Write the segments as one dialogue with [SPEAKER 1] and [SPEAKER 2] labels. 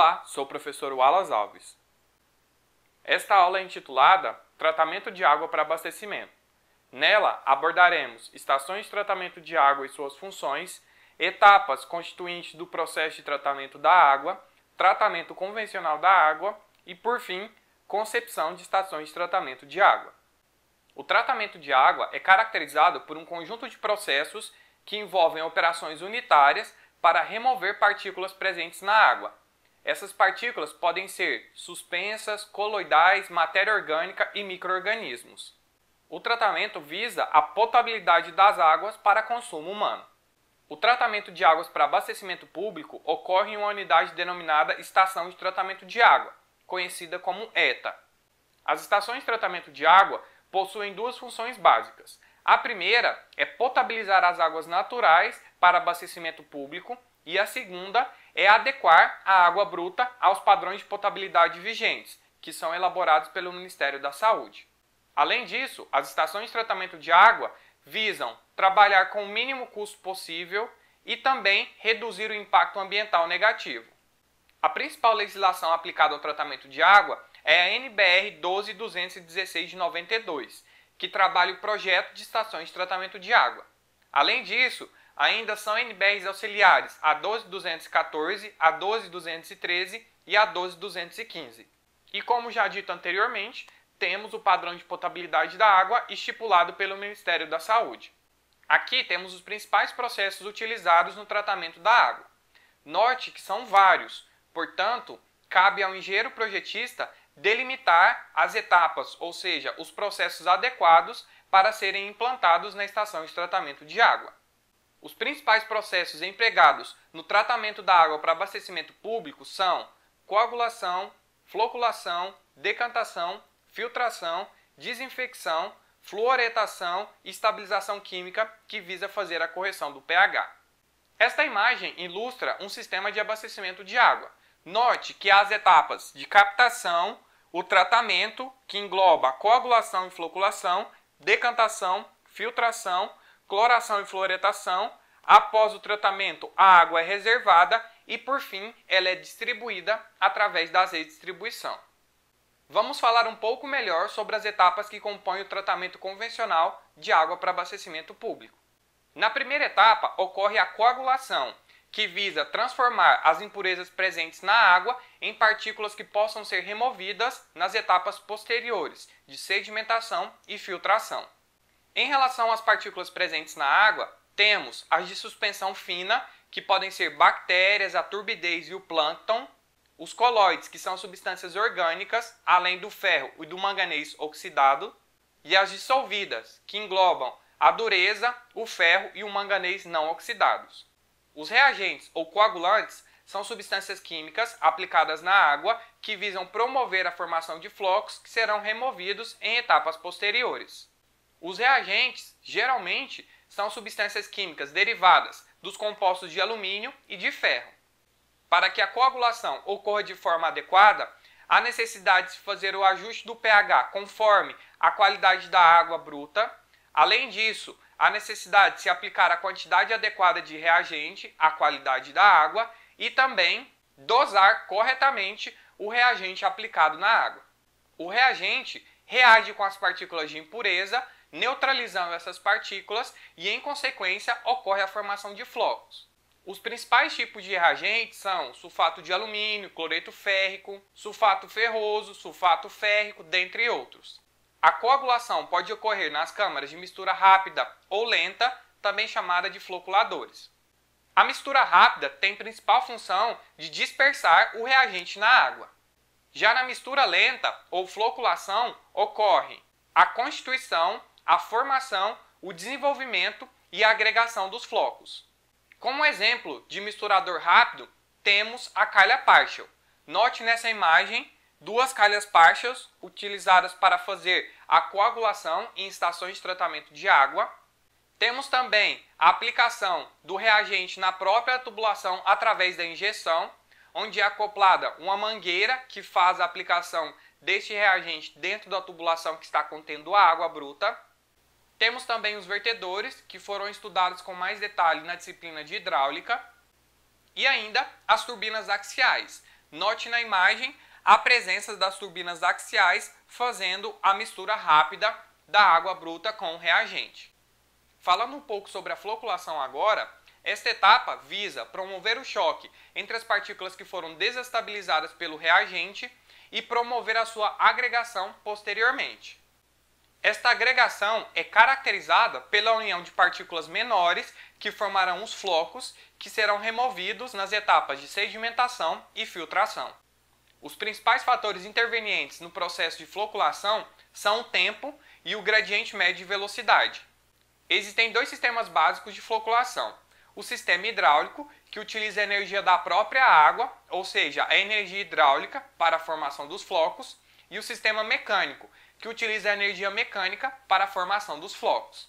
[SPEAKER 1] Olá, sou o professor Wallace Alves. Esta aula é intitulada Tratamento de água para abastecimento. Nela, abordaremos estações de tratamento de água e suas funções, etapas constituintes do processo de tratamento da água, tratamento convencional da água e, por fim, concepção de estações de tratamento de água. O tratamento de água é caracterizado por um conjunto de processos que envolvem operações unitárias para remover partículas presentes na água. Essas partículas podem ser suspensas, coloidais, matéria orgânica e micro-organismos. O tratamento visa a potabilidade das águas para consumo humano. O tratamento de águas para abastecimento público ocorre em uma unidade denominada Estação de Tratamento de Água, conhecida como ETA. As estações de tratamento de água possuem duas funções básicas. A primeira é potabilizar as águas naturais para abastecimento público e a segunda é adequar a água bruta aos padrões de potabilidade vigentes, que são elaborados pelo Ministério da Saúde. Além disso, as estações de tratamento de água visam trabalhar com o mínimo custo possível e também reduzir o impacto ambiental negativo. A principal legislação aplicada ao tratamento de água é a NBR 12216 de 92, que trabalha o projeto de estações de tratamento de água. Além disso, ainda são NBRs auxiliares a 12214, a 12213 e a 12215. E como já dito anteriormente, temos o padrão de potabilidade da água estipulado pelo Ministério da Saúde. Aqui temos os principais processos utilizados no tratamento da água. Note que são vários, portanto, cabe ao engenheiro projetista delimitar as etapas, ou seja, os processos adequados para serem implantados na estação de tratamento de água. Os principais processos empregados no tratamento da água para abastecimento público são coagulação, floculação, decantação, filtração, desinfecção, fluoretação e estabilização química, que visa fazer a correção do pH. Esta imagem ilustra um sistema de abastecimento de água. Note que há as etapas de captação, o tratamento, que engloba a coagulação e floculação, decantação, filtração, cloração e fluoretação. Após o tratamento, a água é reservada e, por fim, ela é distribuída através das redes de distribuição. Vamos falar um pouco melhor sobre as etapas que compõem o tratamento convencional de água para abastecimento público. Na primeira etapa, ocorre a coagulação, que visa transformar as impurezas presentes na água em partículas que possam ser removidas nas etapas posteriores, de sedimentação e filtração. Em relação às partículas presentes na água, temos as de suspensão fina, que podem ser bactérias, a turbidez e o plâncton, os coloides, que são substâncias orgânicas, além do ferro e do manganês oxidado, e as dissolvidas, que englobam a dureza, o ferro e o manganês não oxidados. Os reagentes ou coagulantes são substâncias químicas aplicadas na água que visam promover a formação de flocos que serão removidos em etapas posteriores. Os reagentes, geralmente, são substâncias químicas derivadas dos compostos de alumínio e de ferro. Para que a coagulação ocorra de forma adequada, há necessidade de fazer o ajuste do pH conforme a qualidade da água bruta. Além disso, há necessidade de se aplicar a quantidade adequada de reagente, a qualidade da água e também dosar corretamente o reagente aplicado na água. O reagente reage com as partículas de impureza, neutralizando essas partículas e, em consequência, ocorre a formação de flocos. Os principais tipos de reagentes são sulfato de alumínio, cloreto férrico, sulfato ferroso, sulfato férrico, dentre outros. A coagulação pode ocorrer nas câmaras de mistura rápida ou lenta, também chamada de floculadores. A mistura rápida tem principal função de dispersar o reagente na água. Já na mistura lenta ou floculação ocorre a constituição, a formação, o desenvolvimento e a agregação dos flocos. Como exemplo de misturador rápido, temos a calha partial. Note nessa imagem duas calhas partials utilizadas para fazer a coagulação em estações de tratamento de água. Temos também a aplicação do reagente na própria tubulação através da injeção, onde é acoplada uma mangueira que faz a aplicação deste reagente dentro da tubulação que está contendo a água bruta. Temos também os vertedores, que foram estudados com mais detalhe na disciplina de hidráulica. E ainda as turbinas axiais. Note na imagem a presença das turbinas axiais fazendo a mistura rápida da água bruta com o reagente. Falando um pouco sobre a floculação agora, esta etapa visa promover o choque entre as partículas que foram desestabilizadas pelo reagente e promover a sua agregação posteriormente. Esta agregação é caracterizada pela união de partículas menores que formarão os flocos, que serão removidos nas etapas de sedimentação e filtração. Os principais fatores intervenientes no processo de floculação são o tempo e o gradiente médio de velocidade. Existem dois sistemas básicos de floculação. O sistema hidráulico, que utiliza a energia da própria água, ou seja, a energia hidráulica para a formação dos flocos, e o sistema mecânico, que utiliza a energia mecânica para a formação dos flocos.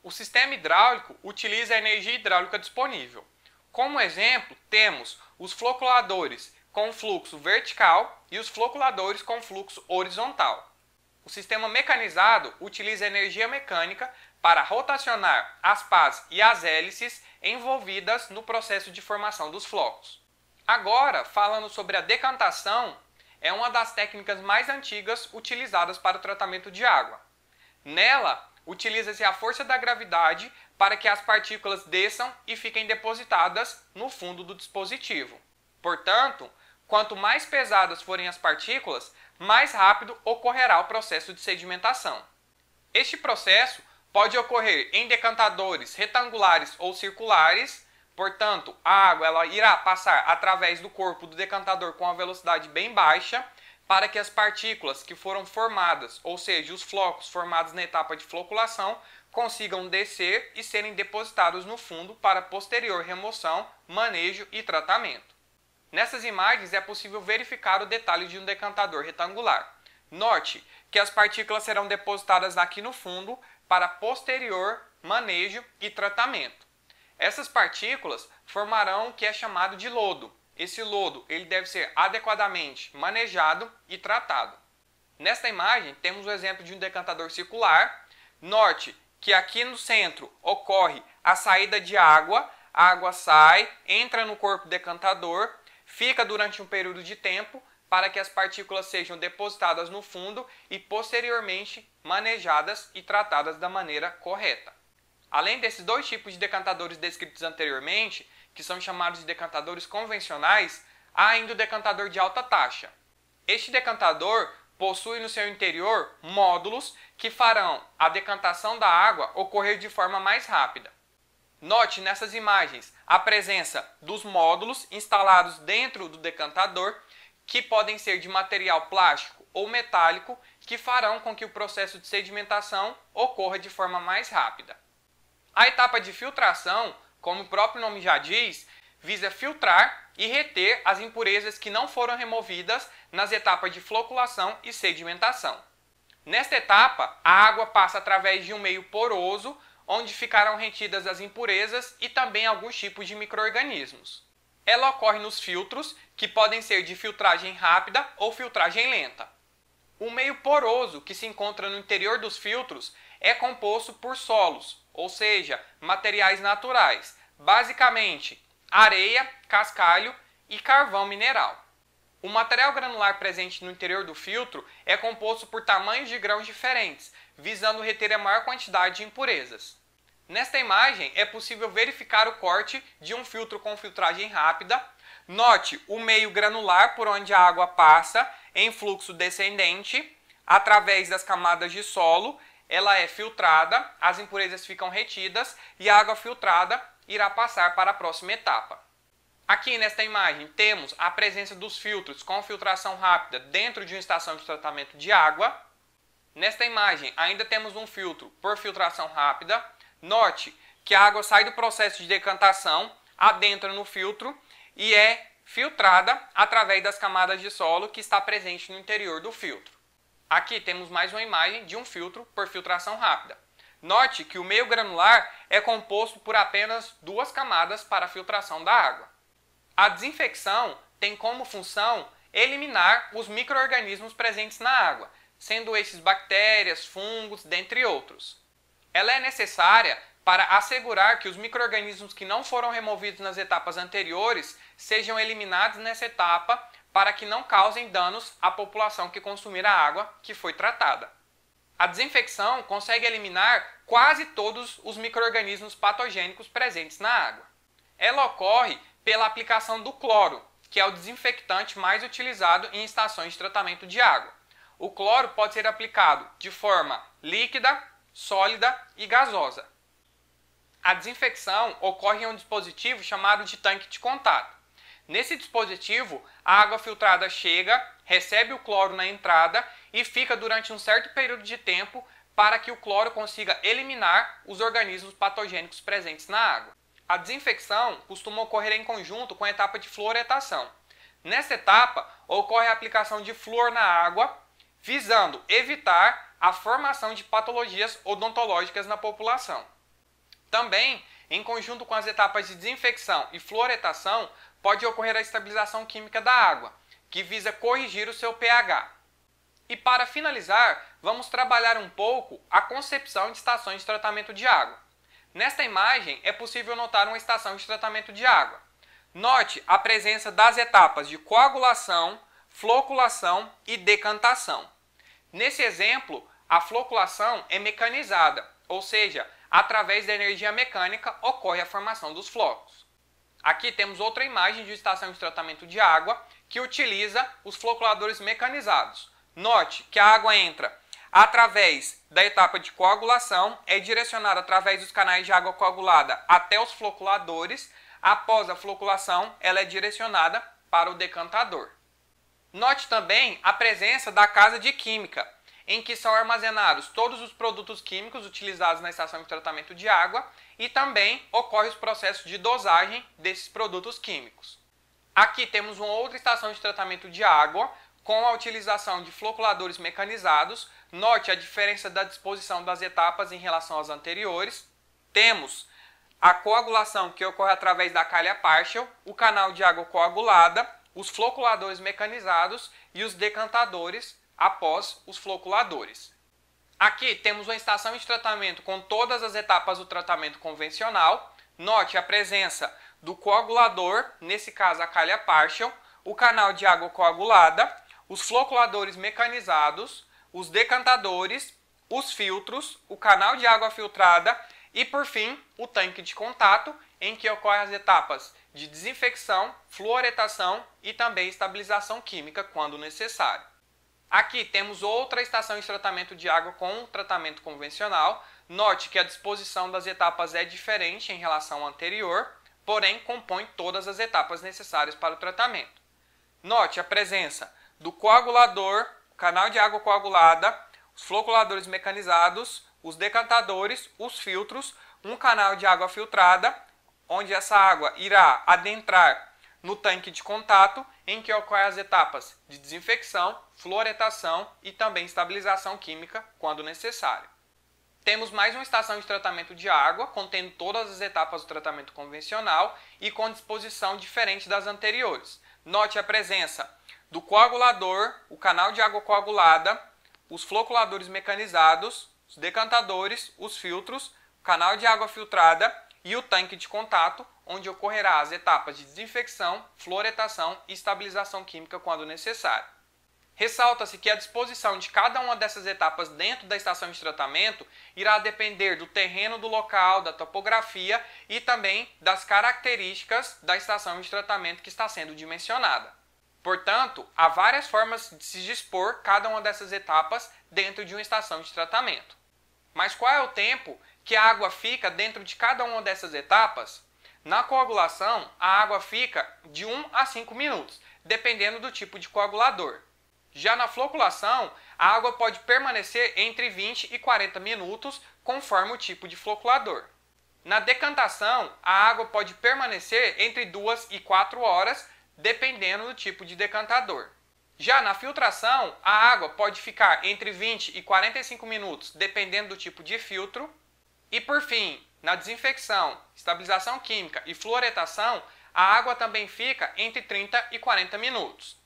[SPEAKER 1] O sistema hidráulico utiliza a energia hidráulica disponível. Como exemplo, temos os floculadores com fluxo vertical e os floculadores com fluxo horizontal. O sistema mecanizado utiliza a energia mecânica para rotacionar as pás e as hélices envolvidas no processo de formação dos flocos. Agora, falando sobre a decantação, é uma das técnicas mais antigas utilizadas para o tratamento de água. Nela, utiliza-se a força da gravidade para que as partículas desçam e fiquem depositadas no fundo do dispositivo. Portanto, quanto mais pesadas forem as partículas, mais rápido ocorrerá o processo de sedimentação. Este processo pode ocorrer em decantadores retangulares ou circulares, portanto, a água ela irá passar através do corpo do decantador com uma velocidade bem baixa, para que as partículas que foram formadas, ou seja, os flocos formados na etapa de floculação, consigam descer e serem depositados no fundo para posterior remoção, manejo e tratamento. Nessas imagens é possível verificar o detalhe de um decantador retangular. Note que as partículas serão depositadas aqui no fundo para posterior manejo e tratamento. Essas partículas formarão o que é chamado de lodo. Esse lodo ele deve ser adequadamente manejado e tratado. Nesta imagem temos o exemplo de um decantador circular. Note que aqui no centro ocorre a saída de água, a água sai, entra no corpo decantador, fica durante um período de tempo para que as partículas sejam depositadas no fundo e posteriormente manejadas e tratadas da maneira correta. Além desses dois tipos de decantadores descritos anteriormente, que são chamados de decantadores convencionais, há ainda o decantador de alta taxa. Este decantador possui no seu interior módulos que farão a decantação da água ocorrer de forma mais rápida. Note nessas imagens a presença dos módulos instalados dentro do decantador, que podem ser de material plástico ou metálico, que farão com que o processo de sedimentação ocorra de forma mais rápida. A etapa de filtração, como o próprio nome já diz, visa filtrar e reter as impurezas que não foram removidas nas etapas de floculação e sedimentação. Nesta etapa, a água passa através de um meio poroso, onde ficarão retidas as impurezas e também alguns tipos de micro-organismos. Ela ocorre nos filtros, que podem ser de filtragem rápida ou filtragem lenta. O meio poroso que se encontra no interior dos filtros é composto por solos, ou seja, materiais naturais, basicamente areia, cascalho e carvão mineral. O material granular presente no interior do filtro é composto por tamanhos de grãos diferentes, visando reter a maior quantidade de impurezas. Nesta imagem é possível verificar o corte de um filtro com filtragem rápida. Note o meio granular por onde a água passa em fluxo descendente, através das camadas de solo, ela é filtrada, as impurezas ficam retidas e a água filtrada irá passar para a próxima etapa. Aqui nesta imagem temos a presença dos filtros com filtração rápida dentro de uma estação de tratamento de água. Nesta imagem ainda temos um filtro por filtração rápida. Note que a água sai do processo de decantação, adentra no filtro e é filtrada através das camadas de solo que está presente no interior do filtro. Aqui temos mais uma imagem de um filtro por filtração rápida. Note que o meio granular é composto por apenas duas camadas para a filtração da água. A desinfecção tem como função eliminar os micro-organismos presentes na água, sendo esses bactérias, fungos, dentre outros. Ela é necessária para assegurar que os micro-organismos que não foram removidos nas etapas anteriores sejam eliminados nessa etapa para que não causem danos à população que consumir a água que foi tratada. A desinfecção consegue eliminar quase todos os micro-organismos patogênicos presentes na água. Ela ocorre pela aplicação do cloro, que é o desinfectante mais utilizado em estações de tratamento de água. O cloro pode ser aplicado de forma líquida, sólida e gasosa. A desinfecção ocorre em um dispositivo chamado de tanque de contato. Nesse dispositivo, a água filtrada chega, recebe o cloro na entrada e fica durante um certo período de tempo para que o cloro consiga eliminar os organismos patogênicos presentes na água. A desinfecção costuma ocorrer em conjunto com a etapa de fluoretação. Nessa etapa, ocorre a aplicação de flúor na água, visando evitar a formação de patologias odontológicas na população. Também, em conjunto com as etapas de desinfecção e fluoretação, pode ocorrer a estabilização química da água, que visa corrigir o seu pH. E para finalizar, vamos trabalhar um pouco a concepção de estações de tratamento de água. Nesta imagem é possível notar uma estação de tratamento de água. Note a presença das etapas de coagulação, floculação e decantação. Nesse exemplo, a floculação é mecanizada, ou seja, através da energia mecânica ocorre a formação dos flocos. Aqui temos outra imagem de estação de tratamento de água que utiliza os floculadores mecanizados. Note que a água entra através da etapa de coagulação, é direcionada através dos canais de água coagulada até os floculadores. Após a floculação, ela é direcionada para o decantador. Note também a presença da casa de química, em que são armazenados todos os produtos químicos utilizados na estação de tratamento de água e também ocorre os processos de dosagem desses produtos químicos. Aqui temos uma outra estação de tratamento de água com a utilização de floculadores mecanizados. Note a diferença da disposição das etapas em relação às anteriores. Temos a coagulação que ocorre através da calha partial, o canal de água coagulada, os floculadores mecanizados e os decantadores após os floculadores. Aqui temos uma estação de tratamento com todas as etapas do tratamento convencional. Note a presença do coagulador, nesse caso a calha partial, o canal de água coagulada, os floculadores mecanizados, os decantadores, os filtros, o canal de água filtrada e, por fim, o tanque de contato, em que ocorrem as etapas de desinfecção, fluoretação e também estabilização química, quando necessário. Aqui temos outra estação de tratamento de água com tratamento convencional. Note que a disposição das etapas é diferente em relação à anterior, porém compõe todas as etapas necessárias para o tratamento. Note a presença do coagulador, o canal de água coagulada, os floculadores mecanizados, os decantadores, os filtros, um canal de água filtrada, onde essa água irá adentrar no tanque de contato, em que ocorrem as etapas de desinfecção, fluoretação e também estabilização química, quando necessário. Temos mais uma estação de tratamento de água, contendo todas as etapas do tratamento convencional e com disposição diferente das anteriores. Note a presença do coagulador, o canal de água coagulada, os floculadores mecanizados, os decantadores, os filtros, o canal de água filtrada e o tanque de contato, onde ocorrerá as etapas de desinfecção, fluoretação e estabilização química quando necessário. Ressalta-se que a disposição de cada uma dessas etapas dentro da estação de tratamento irá depender do terreno do local, da topografia e também das características da estação de tratamento que está sendo dimensionada. Portanto, há várias formas de se dispor cada uma dessas etapas dentro de uma estação de tratamento. Mas qual é o tempo que a água fica dentro de cada uma dessas etapas? Na coagulação, a água fica de 1 a 5 minutos, dependendo do tipo de coagulador. Já na floculação, a água pode permanecer entre 20 e 40 minutos, conforme o tipo de floculador. Na decantação, a água pode permanecer entre 2 e 4 horas, dependendo do tipo de decantador. Já na filtração, a água pode ficar entre 20 e 45 minutos, dependendo do tipo de filtro. E por fim, na desinfecção, estabilização química e fluoretação, a água também fica entre 30 e 40 minutos.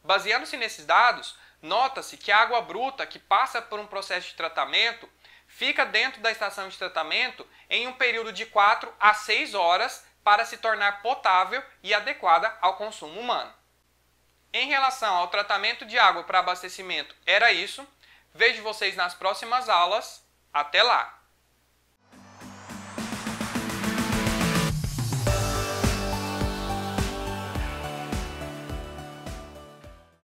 [SPEAKER 1] Baseando-se nesses dados, nota-se que a água bruta que passa por um processo de tratamento fica dentro da estação de tratamento em um período de 4 a 6 horas para se tornar potável e adequada ao consumo humano. Em relação ao tratamento de água para abastecimento, era isso. Vejo vocês nas próximas aulas. Até lá!